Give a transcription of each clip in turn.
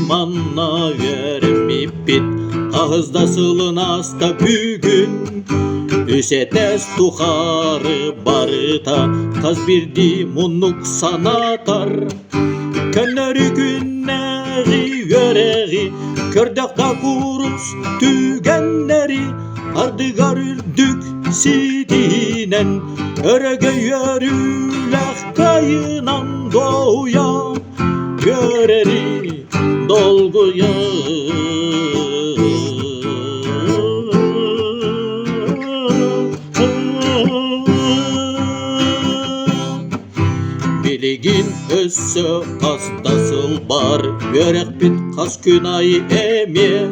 manna vermip bit ağızda sılın hasta bugün Üsetes tuharı barıta taz birdi munluk sanatar Könleri günleri göreği kördekta kuruz tügenleri Ardıgar ürdük sidinen örege yörülek kayınan doğuya Göreri dolguya Biligin össö kastasıl bar Yörek bit kas künayı emi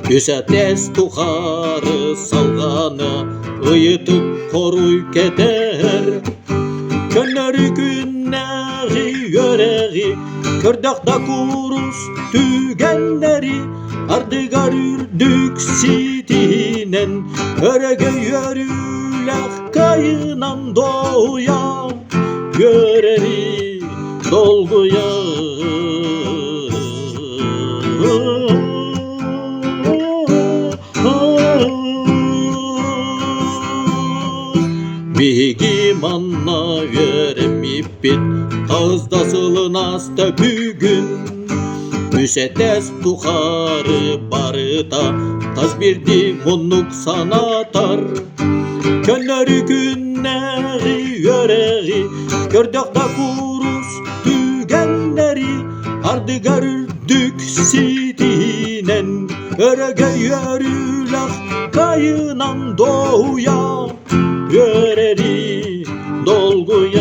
Üsetes tuharı salganı ıyıtıp koruy keder Könleri günleri yüreği kördekta kuruz tügenleri Ardıgar ürdük sidinen örege yörülek kayınan doğuya Göreri dolguya Bigi manna vermip bit ağızda sılın hasta bugün Üsetes tuharı barıta taz birdi munluk sanatar Könleri günleri yüreği kördekta kuruz tügenleri Ardıgar ürdük sidinen örege yörülek kayınan doğuya Göreri dolguya